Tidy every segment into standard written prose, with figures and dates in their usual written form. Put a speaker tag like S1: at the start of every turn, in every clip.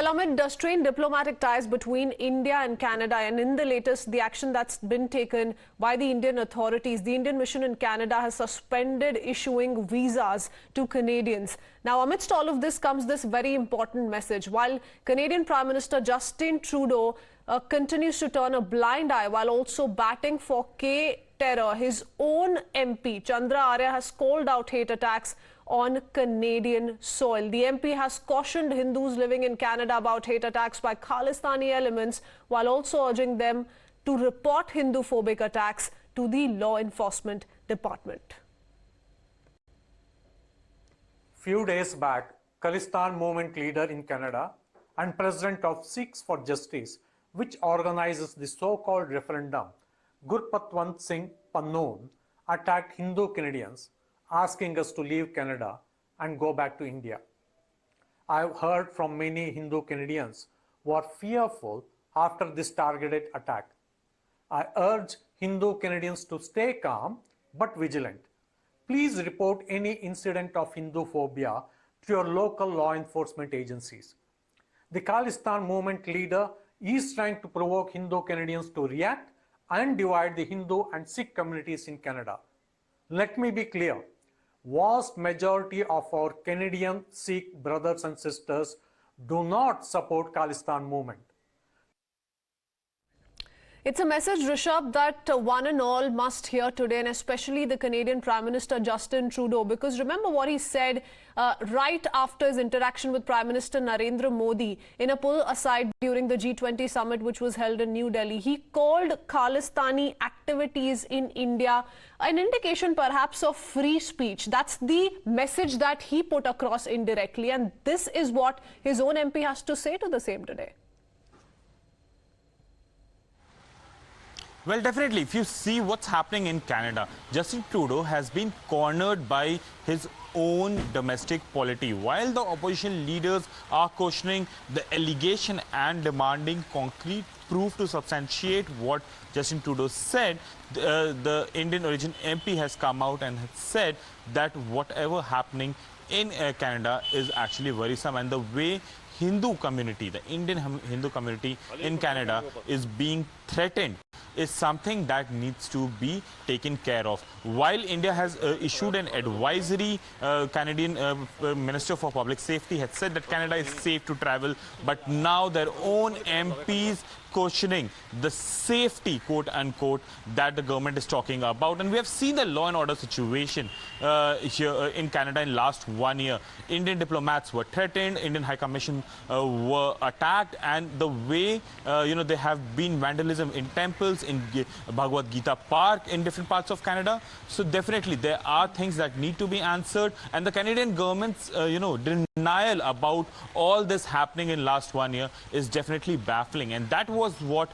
S1: amid strained diplomatic ties between India and Canada, and in the latest, the action that's been taken by the Indian authorities, the Indian mission in Canada has suspended issuing visas to Canadians. Now, amidst all of this comes this very important message. While Canadian Prime Minister Justin Trudeau continues to turn a blind eye while also batting for K-terror, his own MP, Chandra Aryan, has called out hate attacks on Canadian soil. The MP has cautioned Hindus living in Canada about hate attacks by Khalistani elements, while also urging them to report Hindu-phobic attacks to the law enforcement department.
S2: Few days back, Khalistan movement leader in Canada and president of Sikhs for Justice, which organizes the so-called referendum, Gurpatwant Singh Pannoon, attacked Hindu Canadians, asking us to leave Canada and go back to India. I've heard from many Hindu Canadians who are fearful after this targeted attack. I urge Hindu Canadians to stay calm but vigilant. Please report any incident of Hindu phobia to your local law enforcement agencies. The Khalistan movement leader is trying to provoke Hindu Canadians to react and divide the Hindu and Sikh communities in Canada. Let me be clear. Vast majority of our Canadian Sikh brothers and sisters do not support Khalistan movement.
S1: It's a message, Rishabh, that one and all must hear today, and especially the Canadian Prime Minister Justin Trudeau, because remember what he said right after his interaction with Prime Minister Narendra Modi in a pull aside during the G20 summit which was held in New Delhi. He called Khalistani activities in India an indication perhaps of free speech. That's the message that he put across indirectly, and this is what his own MP has to say to the same today.
S3: Well, definitely, if you see what's happening in Canada, Justin Trudeau has been cornered by his own domestic polity. While the opposition leaders are questioning the allegation and demanding concrete proof to substantiate what Justin Trudeau said, the Indian origin MP has come out and has said that whatever happening in Canada is actually worrisome, and the way Hindu community, the Indian Hindu community in Canada is being threatened is something that needs to be taken care of. While India has issued an advisory, Canadian Minister for Public Safety has said that Canada is safe to travel, but now their own MPs questioning the safety, quote unquote, that the government is talking about. And we have seen the law and order situation here in Canada in last 1 year. Indian diplomats were threatened, Indian High Commission were attacked, and the way there have been vandalism in temples, in Bhagavad Gita Park in different parts of Canada. So definitely there are things that need to be answered, and the Canadian government's denial about all this happening in last 1 year is definitely baffling, and that was what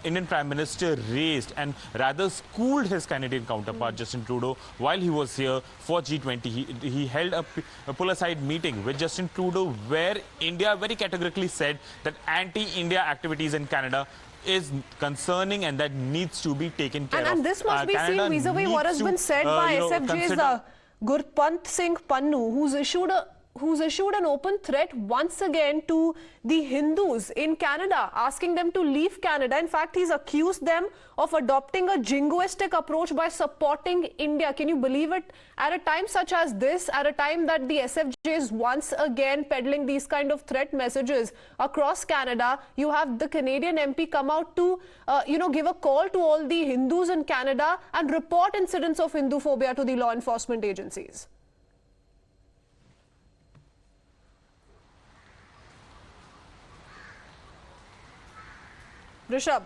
S3: Indian Prime Minister raised and rather schooled his Canadian counterpart Justin Trudeau while he was here for G20. He held a pull-aside meeting with Justin Trudeau where India very categorically said that anti-India activities in Canada is concerning and that needs to be taken care of.
S1: And this must be seen vis-a-vis what has been said by SFJ's Gurpatwant Singh Pannoon, who's issued an open threat once again to the Hindus in Canada, asking them to leave Canada. In fact, he's accused them of adopting a jingoistic approach by supporting India. Can you believe it? At a time such as this, at a time that the SFJ is once again peddling these kind of threat messages across Canada, you have the Canadian MP come out to, give a call to all the Hindus in Canada and report incidents of Hindu phobia to the law enforcement agencies. Rishabh.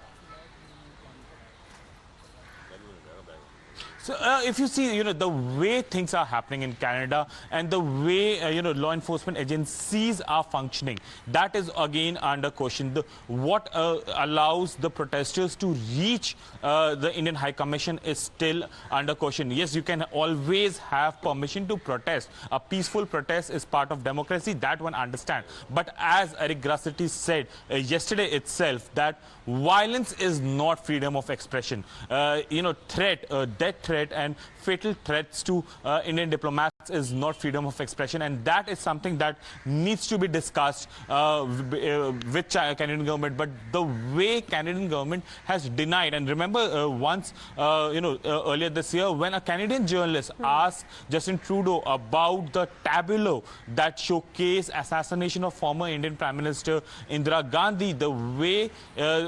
S3: So if you see, the way things are happening in Canada and the way, law enforcement agencies are functioning, that is again under question. What allows the protesters to reach the Indian High Commission is still under question. Yes, you can always have permission to protest. A peaceful protest is part of democracy, that one understand. But as Eric Grassetti said yesterday itself, that violence is not freedom of expression. Death threat and fatal threats to Indian diplomats is not freedom of expression, and that is something that needs to be discussed with Canadian government. But the way Canadian government has denied, and remember once earlier this year when a Canadian journalist asked Justin Trudeau about the tableau that showcased assassination of former Indian Prime Minister Indira Gandhi, the way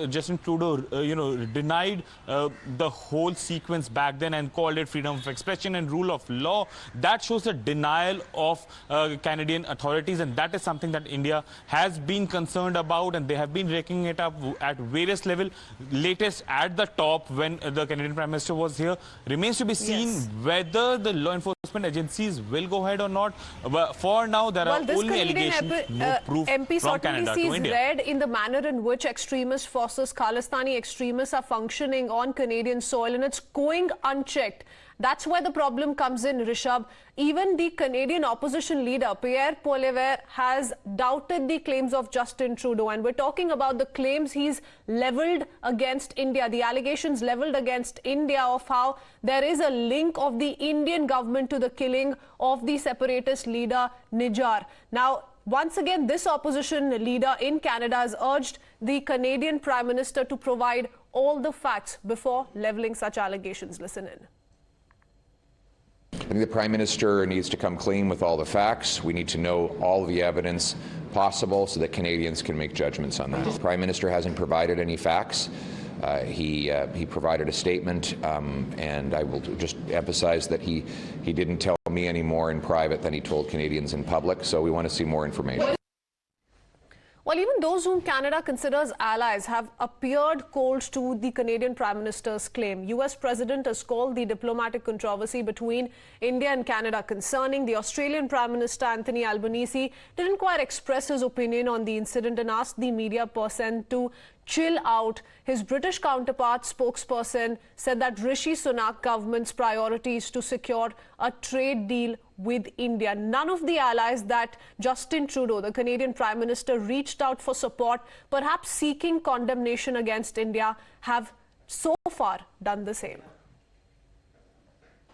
S3: Justin Trudeau denied the whole sequence back then and called it freedom of expression and rule of law, that shows the denial of Canadian authorities, and that is something that India has been concerned about, and they have been raking it up at various levels. Latest at the top when the Canadian Prime Minister was here. Remains to be seen whether the law enforcement agencies will go ahead or not. But for now, there are only allegations, no proof
S1: MP
S3: from Canada to India.
S1: read in the manner in which extremist forces, Khalistani extremists, are functioning on Canadian soil, and it's going unchecked. That's where the problem comes in, Rishabh. Even the Canadian opposition leader, Pierre Poilievre, has doubted the claims of Justin Trudeau. And we're talking about the claims he's leveled against India, the allegations leveled against India of how there is a link of the Indian government to the killing of the separatist leader Nijar. Now, once again, this opposition leader in Canada has urged the Canadian Prime Minister to provide all the facts before leveling such allegations. Listen in.
S4: I think the Prime Minister needs to come clean with all the facts. We need to know all the evidence possible so that Canadians can make judgments on that. The Prime Minister hasn't provided any facts. He provided a statement, and I will just emphasize that he didn't tell me any more in private than he told Canadians in public, so we want to see more information.
S1: Well, even those whom Canada considers allies have appeared cold to the Canadian Prime Minister's claim. US President has called the diplomatic controversy between India and Canada concerning. The Australian Prime Minister Anthony Albanese didn't quite express his opinion on the incident and asked the media person to chill out. His British counterpart spokesperson said that Rishi Sunak government's priority is to secure a trade deal with India. None of the allies that Justin Trudeau, the Canadian Prime Minister, reached out for support, perhaps seeking condemnation against India, have so far done the same.